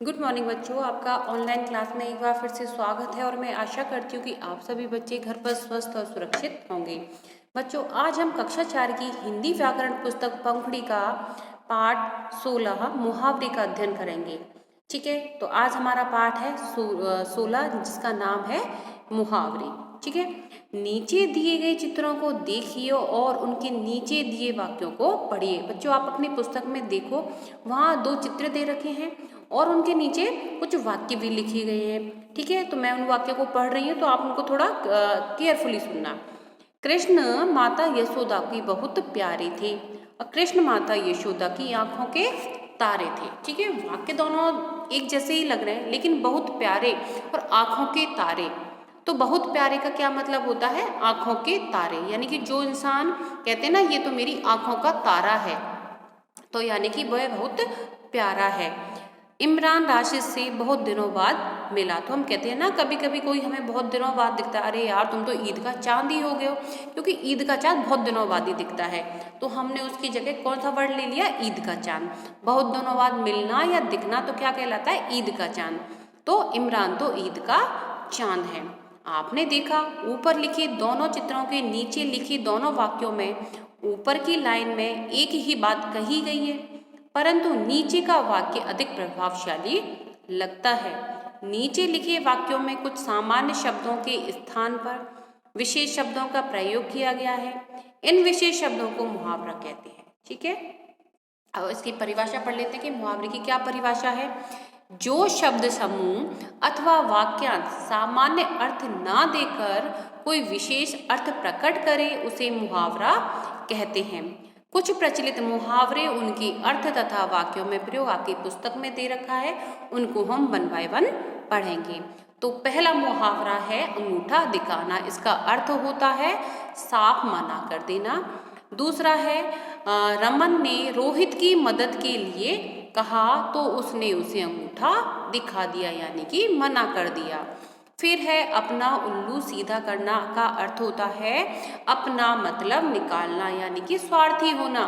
Good morning बच्चों, आपका online class में एक बार फिर से स्वागत है और मैं आशा करती हूँ कि आप सभी बच्चे घर पर स्वस्थ और सुरक्षित होंगे। बच्चों, आज हम कक्षा 4 की हिंदी व्याकरण पुस्तक पंखुड़ी का पाठ 16 मुहावरे का अध्ययन करेंगे। ठीक है, तो आज हमारा पाठ है 16 जिसका नाम है मुहावरे। ठीक है, नीचे दिए गए चित्रों को देखिए और उनके नीचे दिए वाक्यों को पढ़िए। बच्चों, आप अपनी पुस्तक में देखो, वहाँ 2 चित्र दे रखे हैं और उनके नीचे कुछ वाक्य भी लिखे गए हैं। ठीक है, तो मैं उन वाक्यों को पढ़ रही हूँ, तो आप उनको थोड़ा केयरफुली सुनना। कृष्ण माता यशोदा की बहुत प्यारे थे और कृष्ण माता यशोदा की आंखों के तारे थे। ठीक है, वाक्य दोनों एक जैसे ही लग रहे हैं, लेकिन बहुत प्यारे और आंखों के तारे। तो बहुत प्यारे का क्या मतलब होता है? आंखों के तारे, यानी कि जो इंसान कहते हैं ना, ये तो मेरी आंखों का तारा है, तो यानी कि वह बहुत प्यारा है। इमरान राशिद से बहुत दिनों बाद मिला। तो हम कहते हैं ना, कभी कभी कोई हमें बहुत दिनों बाद दिखता है, अरे यार तुम तो ईद का चांद ही हो गए हो, क्योंकि ईद का चांद बहुत दिनों बाद ही दिखता है। तो हमने उसकी जगह कौन सा वर्ड ले लिया? ईद का चांद। बहुत दिनों बाद मिलना या दिखना तो क्या कहलाता है? ईद का चांद। तो इमरान तो ईद का चांद है। आपने देखा, ऊपर लिखे दोनों चित्रों के नीचे लिखी दोनों वाक्यों में ऊपर की लाइन में एक ही बात कही गई है, परंतु नीचे का वाक्य अधिक प्रभावशाली लगता है। नीचे लिखे वाक्यों में कुछ सामान्य शब्दों के स्थान पर विशेष शब्दों का प्रयोग किया गया है। इन विशेष शब्दों को मुहावरा कहते हैं। ठीक है, अब इसकी परिभाषा पढ़ लेते हैं कि मुहावरे की क्या परिभाषा है। जो शब्द समूह अथवा वाक्यांश सामान्य अर्थ ना देकर कोई विशेष अर्थ प्रकट करे उसे मुहावरा कहते हैं। कुछ प्रचलित मुहावरे उनके अर्थ तथा वाक्यों में प्रयोग आपकी पुस्तक में दे रखा है, उनको हम 1 बाय 1 पढ़ेंगे। तो पहला मुहावरा है अंगूठा दिखाना। इसका अर्थ होता है साफ मना कर देना। दूसरा है रमन ने रोहित की मदद के लिए कहा तो उसने उसे अंगूठा दिखा दिया, यानी कि मना कर दिया। फिर है अपना उल्लू सीधा करना। का अर्थ होता है अपना मतलब निकालना, यानी कि स्वार्थी होना।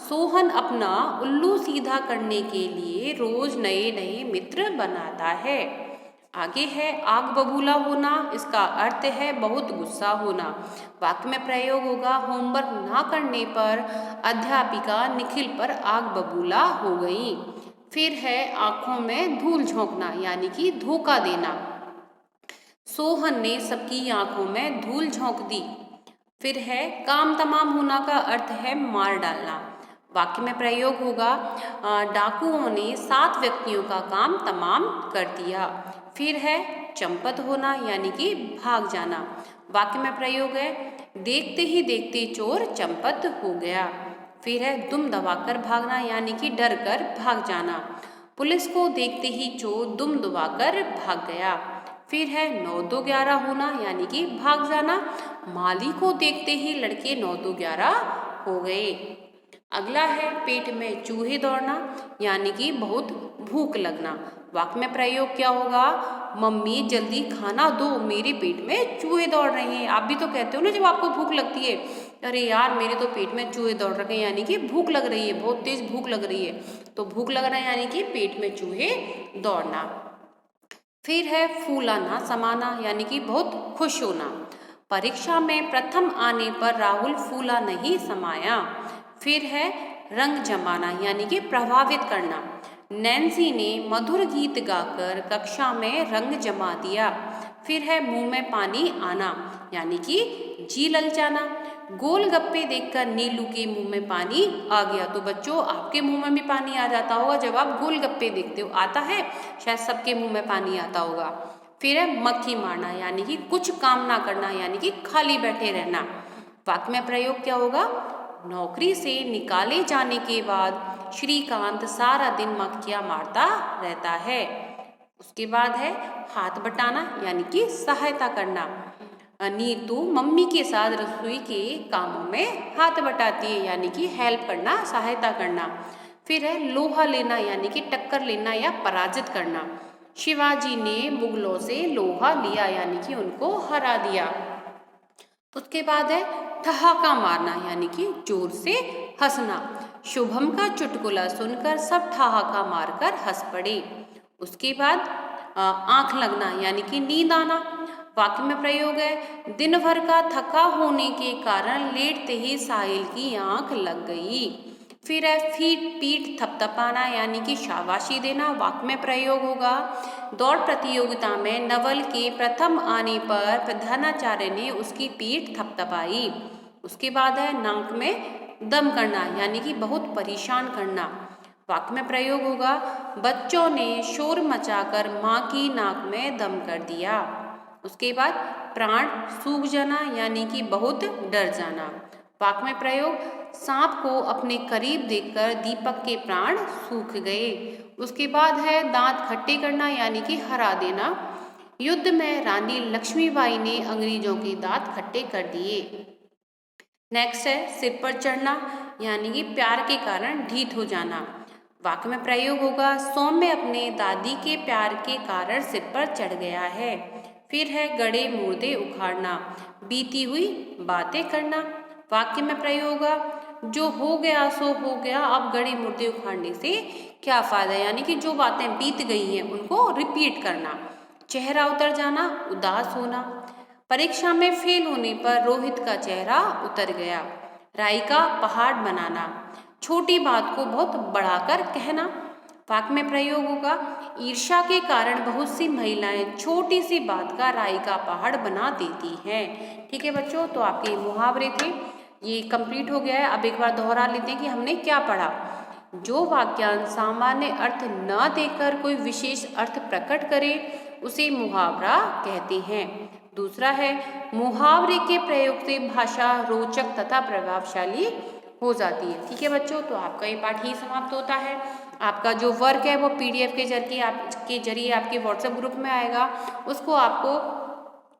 सोहन अपना उल्लू सीधा करने के लिए रोज नए नए मित्र बनाता है। आगे है आग बबूला होना। इसका अर्थ है बहुत गुस्सा होना। वाक्य में प्रयोग होगा, होमवर्क ना करने पर अध्यापिका निखिल पर आग बबूला हो गई। फिर है आंखों में धूल झोंकना, यानी कि धोखा देना। सोहन ने सबकी आंखों में धूल झोंक दी। फिर है काम तमाम होना। का अर्थ है मार डालना। वाक्य में प्रयोग होगा, डाकुओं ने 7 व्यक्तियों का काम तमाम कर दिया। फिर है चंपत होना, यानी कि भाग जाना। वाक्य में प्रयोग है, देखते ही देखते चोर चंपत हो गया। फिर है दुम दबाकर भागना, यानी कि डर कर भाग जाना। पुलिस को देखते ही चोर दुम दबाकर भाग गया। फिर है 9 2 11 होना, यानी कि भाग जाना। माली को देखते ही लड़के 9 2 11 हो गए। अगला है पेट में चूहे दौड़ना, यानी कि बहुत भूख लगना। वाक्य में प्रयोग क्या होगा? मम्मी जल्दी खाना दो, मेरे पेट में चूहे दौड़ रहे हैं। आप भी तो कहते हो ना जब आपको भूख लगती है, अरे यार मेरे तो पेट में चूहे दौड़ रहे हैं, यानी कि भूख लग रही है, बहुत तेज भूख लग रही है। तो भूख लग रहा है यानी कि पेट में चूहे दौड़ना। फिर है फूलाना समाना, यानी कि बहुत खुश होना। परीक्षा में प्रथम आने पर राहुल फूला नहीं समाया। फिर है रंग जमाना, यानी कि प्रभावित करना। नैन्सी ने मधुर गीत गाकर कक्षा में रंग जमा दिया। फिर है मुंह में पानी आना, यानी कि जी ललचाना। गोलगप्पे देखकर नीलू के मुंह में पानी आ गया। तो बच्चों, आपके मुंह में भी पानी आ जाता होगा जब आप गोलगप्पे देखते हो, आता है? शायद सबके मुंह में पानी आता होगा। फिर है मक्खी मारना, यानी कि कुछ काम ना करना, यानी कि खाली बैठे रहना। वाक्य में प्रयोग क्या होगा? नौकरी से निकाले जाने के बाद श्रीकांत सारा दिन मक्खियां मारता रहता है। उसके बाद है हाथ बटाना, यानी कि सहायता करना। नीतू मम्मी के साथ रसोई के कामों में हाथ बटाती है, यानी कि हेल्प करना, सहायता करना। फिर है लोहा लेना, यानी कि टक्कर लेना या पराजित करना। शिवाजी ने मुगलों से लोहा लिया, यानी कि उनको हरा दिया। उसके बाद है ठहाका मारना, यानी कि जोर से हंसना। शुभम का चुटकुला सुनकर सब ठहाका मारकर हंस पड़े। उसके बाद आंख लगना यानी कि नींद आना। वाक्य में प्रयोग है, दिन भर का थका होने के कारण लेटते ही साहिल की आंख लग गई। फिर है पीठ थपथपाना यानी कि शाबाशी देना। वाक्य में प्रयोग होगा, दौड़ प्रतियोगिता में नवल के प्रथम आने पर प्रधानाचार्य ने उसकी पीठ थपथपाई। उसके बाद है नाक में दम करना यानी कि बहुत परेशान करना। वाक्य में प्रयोग होगा, बच्चों ने शोर मचाकर माँ की नाक में दम कर दिया। उसके बाद प्राण सूख जाना यानी कि बहुत डर जाना। वाक्य में प्रयोग, सांप को अपने करीब देखकर दीपक के प्राण सूख गए। उसके बाद है दांत खट्टे करना यानी कि हरा देना। युद्ध में रानी लक्ष्मीबाई ने अंग्रेजों के दांत खट्टे कर दिए। नेक्स्ट है सिर पर चढ़ना यानी कि प्यार के कारण ढीठ हो जाना। वाक्य में प्रयोग होगा, सौम्य अपने दादी के प्यार के कारण सिर पर चढ़ गया है। फिर है गड़े मुर्दे उखाड़ना, बीती हुई बातें करना। वाक्य में प्रयोग होगा, जो हो गया सो हो गया, अब गड़े मुर्दे उखाड़ने से क्या फायदा, यानी कि जो बातें बीत गई हैं उनको रिपीट करना। चेहरा उतर जाना, उदास होना। परीक्षा में फेल होने पर रोहित का चेहरा उतर गया। राई का पहाड़ बनाना, छोटी बात को बहुत बढ़ाकर कहना। वाक्य में प्रयोग होगा, ईर्ष्या के कारण बहुत सी महिलाएं छोटी सी बात का राई का पहाड़ बना देती हैं। ठीक है बच्चों, तो आपके मुहावरे थे, ये कंप्लीट हो गया है। अब एक बार दोहरा लेते हैं कि हमने क्या पढ़ा। जो वाक्यांश सामान्य अर्थ न देकर कोई विशेष अर्थ प्रकट करे उसे मुहावरा कहते हैं। दूसरा है, मुहावरे के प्रयोग से भाषा रोचक तथा प्रभावशाली हो जाती है। ठीक है बच्चों, तो आपका ये पाठ ही समाप्त होता है। आपका जो वर्क है वो PDF के जरिए आपके व्हाट्सएप ग्रुप में आएगा। उसको आपको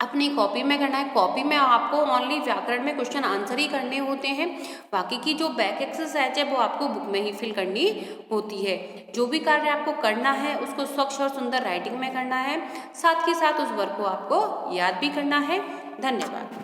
अपनी कॉपी में करना है। कॉपी में आपको ओनली व्याकरण में क्वेश्चन आंसर ही करने होते हैं। बाकी की जो बैक एक्सरसाइज है वो आपको बुक में ही फिल करनी होती है। जो भी कार्य आपको करना है उसको स्वच्छ और सुंदर राइटिंग में करना है। साथ ही साथ उस वर्क को आपको याद भी करना है। धन्यवाद।